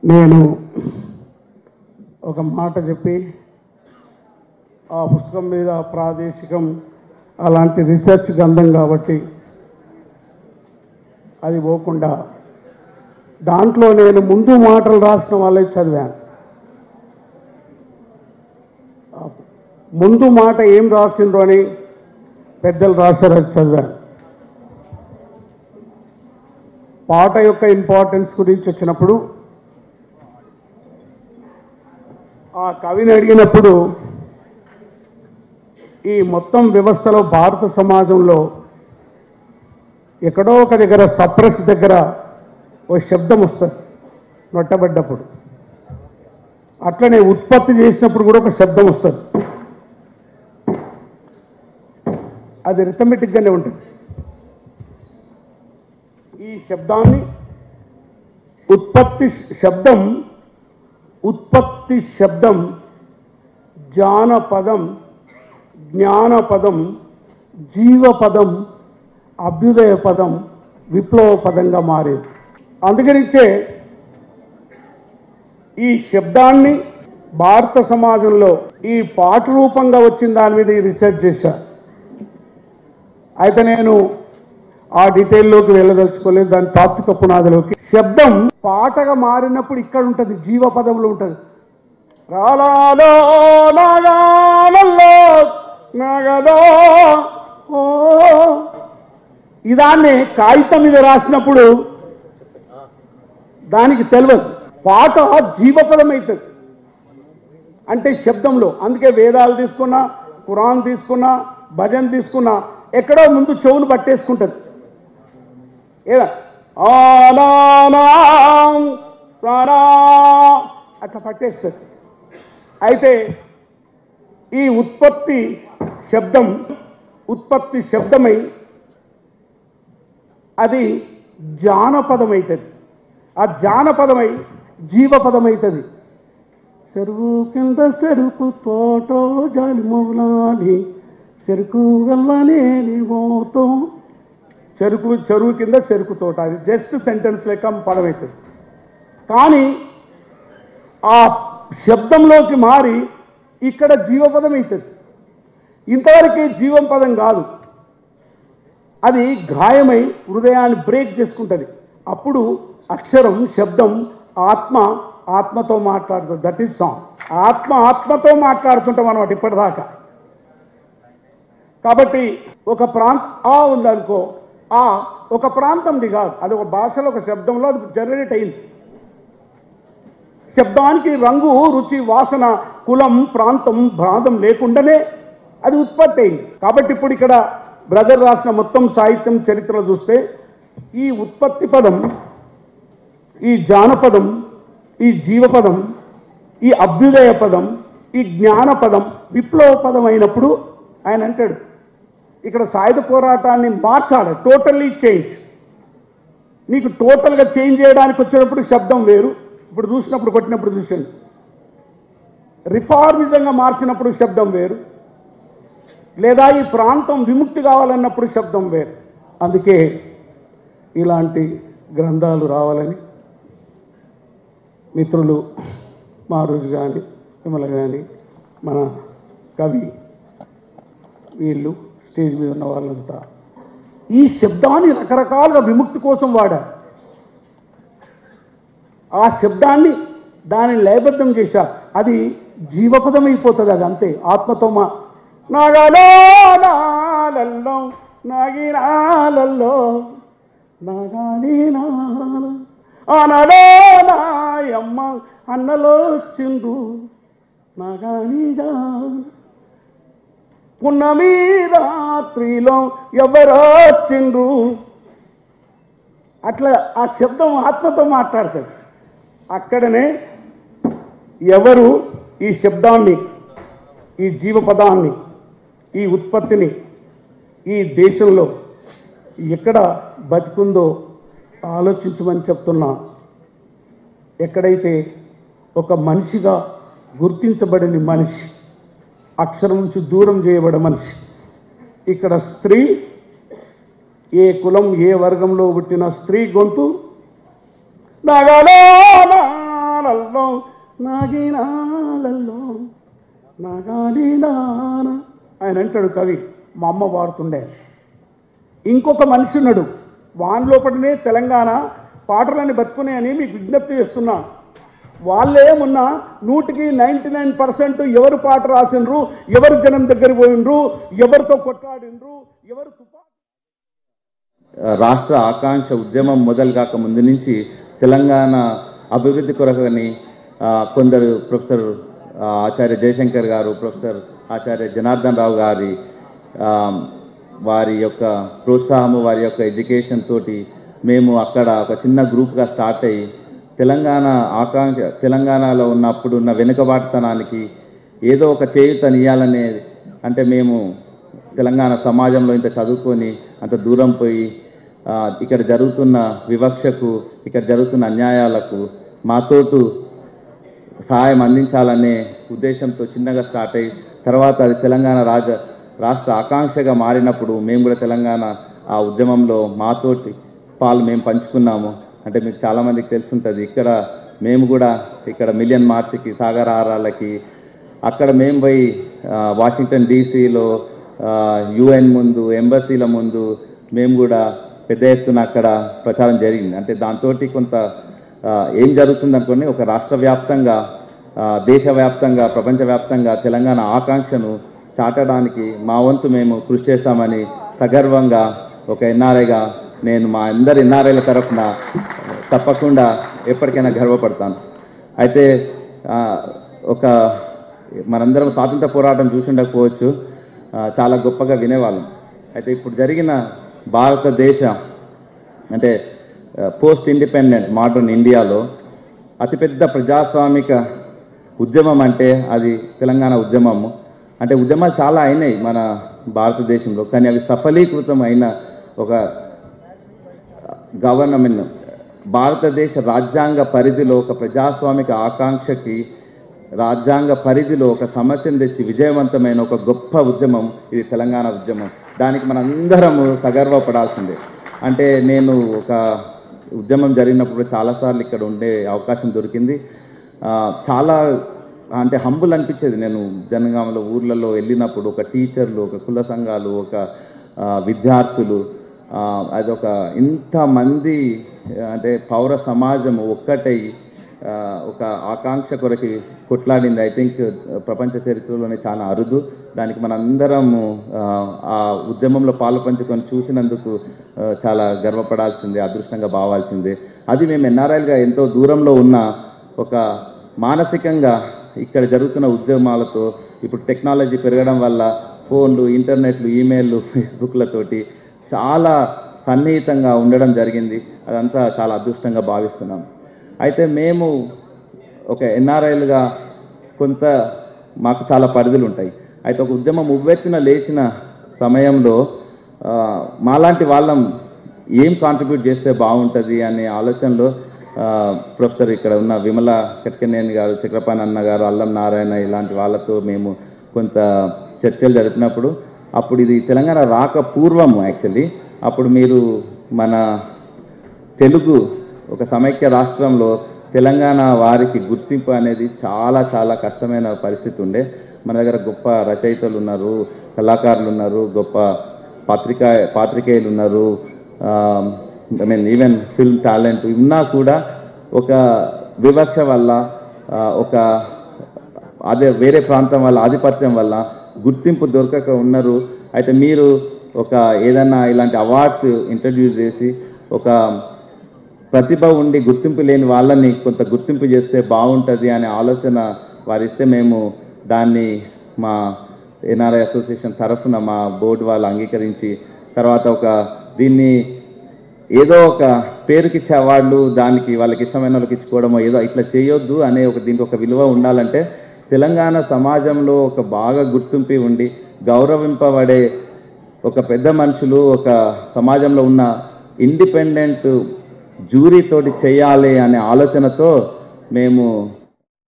నేను ఒక మాట చెప్పి ఆ పుస్తకం మీద ప్రాదేశికం అలాంటి రీసెర్చ్ గ్రంథం కాబట్టి అది పోకుండా దాంట్లో నేను ముందు మాటలు రాసిన వాళ్ళే చదివాను. ముందు మాట ఏం రాసిండ్రో అని పెద్దలు రాశారు, అది చదివాను. పాట యొక్క ఇంపార్టెన్స్ గురించి వచ్చినప్పుడు ఆ కవిని అడిగినప్పుడు ఈ మొత్తం వ్యవస్థలో భారత సమాజంలో ఎక్కడో ఒక దగ్గర సప్రెస్ దగ్గర ఓ శబ్దం వస్తుంది నొట్టబడ్డప్పుడు, అట్లనే ఉత్పత్తి చేసినప్పుడు కూడా ఒక శబ్దం వస్తుంది. అది రిథమెటిక్గానే ఉంటుంది. ఈ శబ్దాన్ని ఉత్పత్తి శబ్దం జానపదం, జ్ఞానపదం, జీవపదం, అభ్యుదయ పదం, విప్లవ పదంగా మారేది. అందుకనిచ్చే ఈ శబ్దాన్ని భారత సమాజంలో ఈ పాట రూపంగా వచ్చిన దాని మీద రీసెర్చ్ చేశాను. అయితే నేను ఆ డీటెయిల్లోకి వెళ్ళదలుచుకోలేదు, దాని తాత్విక పునాదిలోకి. శబ్దం పాటగా మారినప్పుడు ఇక్కడ ఉంటుంది, జీవపదంలో ఉంటుంది. రాలాలో నాగాలలో నాగలో ఓ, ఇదాన్ని కాగితం మీద రాసినప్పుడు దానికి తెలియదు. పాట జీవపదం అవుతుంది అంటే శబ్దంలో. అందుకే వేదాలు తీసుకున్నా, ఖురాన్ తీసుకున్నా, భజన్ తీసుకున్నా ఎక్కడో ముందు చెవులు పట్టేసుకుంటుంది. ఏదా అట్లా పట్టేస్తుంది. అయితే ఈ ఉత్పత్తి శబ్దమై అది జానపదం అవుతుంది. ఆ జానపదమై జీవపదం అవుతుంది. చెరువు కింద చెరుకు తోట జాలి మౌలాని చెరుకు గల్లనేని మోతో, చెరువు కింద చెరుకు తోట, అది జస్ట్ సెంటెన్స్ లెక్క పదం అవుతుంది. కానీ ఆ శబ్దంలోకి మారి ఇక్కడ జీవపదం అవుతుంది. ఇంతవరకు జీవం పదం కాదు, అది గాయమై హృదయాన్ని బ్రేక్ చేసుకుంటుంది. అప్పుడు అక్షరం, శబ్దం, ఆత్మతో మాట్లాడుతుంది. That is song. ఆత్మతో మాట్లాడుతుంటాం అన్నమాట ఇప్పటిదాకా. కాబట్టి ఒక ఉందనుకో, ఒక ప్రాంతంది కాదు, అది ఒక భాషలో ఒక శబ్దంలో అది జనరేట్ అయింది. శబ్దానికి రంగు, రుచి, వాసన, కులం, ప్రాంతం, భ్రాంతం లేకుండానే అది ఉత్పత్తి అయింది. కాబట్టి ఇప్పుడు ఇక్కడ బ్రదర్ రాసిన మొత్తం సాహిత్యం చరిత్రలో చూస్తే ఈ ఉత్పత్తి పదం, ఈ జానపదం, ఈ జీవపదం, ఈ అభ్యుదయ పదం, ఈ జ్ఞానపదం, విప్లవ పదం అయినప్పుడు ఆయన అంటాడు ఇక్కడ సాయుధ పోరాటాన్ని మార్చాలి, టోటల్లీ చేంజ్. నీకు టోటల్గా చేంజ్ చేయడానికి వచ్చినప్పుడు శబ్దం వేరు, ఇప్పుడు చూసినప్పుడు కొట్టినప్పుడు చూసాను. రిఫార్మిజంగా మార్చినప్పుడు శబ్దం వేరు, లేదా ఈ ప్రాంతం విముక్తి కావాలన్నప్పుడు శబ్దం వేరు. అందుకే ఇలాంటి గ్రంథాలు రావాలని మిత్రులు మారుజు కానీ, విమల కానీ, మన కవి, వీళ్ళు స్టేజ్ మీద ఉన్న వాళ్ళంతా ఈ శబ్దాన్ని రకరకాలుగా విముక్తి కోసం వాడారు. ఆ శబ్దాన్ని దానిని లయబద్ధం చేశారు. అది జీవపదం అయిపోతుంది. అది అంతే. ఆత్మతో నాగలో నాలల్లో నాగినాలల్లో నాగాలి ఆనలో నాయమ్మ అన్నలో చిందు నాగానిగా పున్నమి రాత్రిలో ఎవరొచ్చిండ్రు. అట్లా ఆ శబ్దం ఆత్మతో మాట్లాడతాడు. అక్కడనే ఎవరు ఈ శబ్దాన్ని, ఈ జీవపదాన్ని, ఈ ఉత్పత్తిని ఈ దేశంలో ఎక్కడ బతికుందో ఆలోచించమని చెప్తున్నా. ఎక్కడైతే ఒక మనిషిగా గుర్తించబడిన మనిషి, అక్షరం నుంచి దూరం చేయబడే మనిషి, ఇక్కడ స్త్రీ, ఏ కులం ఏ వర్గంలో పుట్టిన స్త్రీ గొంతు నాగాలలో నాగినాలలో నాగాలినాన ఆయన అంటాడు కవి. మా అమ్మ వాడుతుండే. ఇంకొక మనిషి ఉన్నాడు, వాన్ లోపలనే తెలంగాణ పాటలని బతుకున్నాయని మీకు విజ్ఞప్తి చేస్తున్నా. వాళ్ళేమున్నా 99% ఎవరు పాట రాసిండ్రు, ఎవరు జనం దగ్గర పోయిండ్రు, ఎవరితో కొట్లాడిండ్రు, ఎవరు రాష్ట్ర ఆకాంక్ష ఉద్యమం మొదలు కాక ముందు నుంచి తెలంగాణ అభివృద్ధి కొరకని కొందరు ప్రొఫెసర్ ఆచార్య జయశంకర్ గారు, ప్రొఫెసర్ ఆచార్య జనార్దన్ రావు గారి వారి యొక్క ప్రోత్సాహము, వారి యొక్క ఎడ్యుకేషన్ తోటి మేము అక్కడ ఒక చిన్న గ్రూప్గా స్టార్ట్ అయ్యి తెలంగాణలో ఉన్నప్పుడున్న వెనుకబాటుతనానికి ఏదో ఒక చేయూతనియాలనే, అంటే మేము తెలంగాణ సమాజంలో ఇంత చదువుకొని అంత దూరం పోయి ఇక్కడ జరుగుతున్న వివక్షకు, ఇక్కడ జరుగుతున్న అన్యాయాలకు మాతోటు సహాయం అందించాలనే ఉద్దేశంతో చిన్నగా స్టార్ట్ అయ్యి తర్వాత అది తెలంగాణ రాష్ట్ర ఆకాంక్షగా మారినప్పుడు మేము కూడా తెలంగాణ ఆ ఉద్యమంలో మాతోటి పాలు మేము పంచుకున్నాము. అంటే మీకు చాలామందికి తెలుసుంటుంది, ఇక్కడ మేము కూడా ఇక్కడ మిలియన్ మార్చ్కి, సాగర్ ఆరాలకి అక్కడ మేము పోయి వాషింగ్టన్ డీసీలో యుఎన్ ముందు, ఎంబసీల ముందు మేము కూడా పెద్ద ఎత్తున అక్కడ ప్రచారం జరిగింది. అంటే దాంతో కొంత ఏం జరుగుతుంది అనుకోని ఒక రాష్ట్ర వ్యాప్తంగా, దేశవ్యాప్తంగా, ప్రపంచవ్యాప్తంగా తెలంగాణ ఆకాంక్షను చాటడానికి మా వంతు మేము కృషి చేస్తామని సగర్వంగా ఒక ఎన్ఆర్ఐగా నేను మా అందరి ఎన్ఆర్ఐల తరఫున తప్పకుండా ఎప్పటికైనా గర్వపడతాను. అయితే ఒక మనందరం స్వాతంత్ర పోరాటం చూసుండకపోవచ్చు, చాలా గొప్పగా వినేవాళ్ళం. అయితే ఇప్పుడు జరిగిన భారతదేశ అంటే పోస్ట్ ఇండిపెండెంట్ మోడర్న్ ఇండియాలో అతిపెద్ద ప్రజాస్వామిక ఉద్యమం అంటే అది తెలంగాణ ఉద్యమము. అంటే ఉద్యమాలు చాలా అయినాయి మన భారతదేశంలో, కానీ అవి సఫలీకృతం అయిన ఒక గవర్నమెంట్ భారతదేశ రాజ్యాంగ పరిధిలో ఒక ప్రజాస్వామిక ఆకాంక్షకి రాజ్యాంగ పరిధిలో ఒక సమస్యను తెచ్చి విజయవంతమైన ఒక గొప్ప ఉద్యమం ఇది తెలంగాణ ఉద్యమం. దానికి మనందరము సగర్వపడాల్సిందే. అంటే నేను ఒక ఉద్యమం జరిగినప్పుడు చాలాసార్లు ఇక్కడ ఉండే అవకాశం దొరికింది. చాలా అంటే హంబుల్ అనిపించేది. నేను జనగామలో ఊర్లలో వెళ్ళినప్పుడు ఒక టీచర్లు, ఒక కుల సంఘాలు, ఒక విద్యార్థులు, అదొక ఇంతమంది అంటే పౌర సమాజము ఒక్కటై ఒక ఆకాంక్ష కొరకి కొట్లాడింది. ఐ థింక్ ప్రపంచ చరిత్రలోనే చాలా అరుదు. దానికి మనందరము ఆ ఉద్యమంలో పాలు పంచుకొని చూసినందుకు చాలా గర్వపడాల్సిందే, అదృష్టంగా భావాల్సిందే. అది మేము ఎన్ఆర్ఐలుగా ఎంతో దూరంలో ఉన్న ఒక మానసికంగా ఇక్కడ జరుగుతున్న ఉద్యమాలతో ఇప్పుడు టెక్నాలజీ పెరగడం వల్ల ఫోన్లు, ఇంటర్నెట్లు, ఈమెయిల్లు, ఫేస్బుక్లతోటి చాలా సన్నిహితంగా ఉండడం జరిగింది. అదంతా చాలా అదృష్టంగా భావిస్తున్నాం. అయితే మేము ఒక ఎన్ఆర్ఐలుగా కొంత మాకు చాలా పరిధులు ఉంటాయి. అయితే ఒక ఉద్యమం ఉవ్వెత్తున లేచిన సమయంలో మాలాంటి వాళ్ళం ఏం కాంట్రిబ్యూట్ చేస్తే బాగుంటుంది అనే ఆలోచనలో ప్రొఫెసర్ ఇక్కడ ఉన్న విమల కట్కనేని గారు, చక్రపాణి అన్న గారు, అల్లం నారాయణ ఇలాంటి వాళ్ళతో మేము కొంత చర్చలు జరిపినప్పుడు అప్పుడు ఇది తెలంగాణ రాక పూర్వము యాక్చువల్లీ అప్పుడు మీరు మన తెలుగు ఒక సమైక్య రాష్ట్రంలో తెలంగాణ వారికి గుర్తింపు అనేది చాలా చాలా కష్టమైన పరిస్థితి ఉండే. మన దగ్గర గొప్ప రచయితలు ఉన్నారు, కళాకారులు ఉన్నారు, గొప్ప పాత్రికేయులు ఉన్నారు, I mean even film talent ఉన్నా కూడా ఒక వివక్ష వల్ల ఒక అదే వేరే ప్రాంతం వల్ల ఆధిపత్యం వల్ల గుర్తింపు దొరకక ఉన్నారు. అయితే మీరు ఒక ఏదన్నా ఇలాంటి అవార్డ్స్ ఇంట్రడ్యూస్ చేసి ఒక ప్రతిభ ఉండి గుర్తింపు లేని వాళ్ళని కొంత గుర్తింపు చేస్తే బాగుంటుంది అనే ఆలోచన వారిస్తే మేము దాన్ని మా ఎన్ఆర్ఐ అసోసియేషన్ తరఫున మా బోర్డు వాళ్ళు అంగీకరించి తర్వాత దీన్ని ఏదో ఒక పేరుకిచ్చే అవార్డులు దానికి వాళ్ళకి ఇష్టమైన వాళ్ళకి ఇచ్చుకోవడమో ఏదో ఇట్లా చేయొద్దు అనే దీనికి ఒక విలువ ఉండాలంటే తెలంగాణ సమాజంలో ఒక బాగా గుర్తింపు ఉండి గౌరవింపబడే ఒక పెద్ద మనుషులు ఒక సమాజంలో ఉన్న ఇండిపెండెంట్ జ్యూరీ తోటి చేయాలి అనే ఆలోచనతో మేము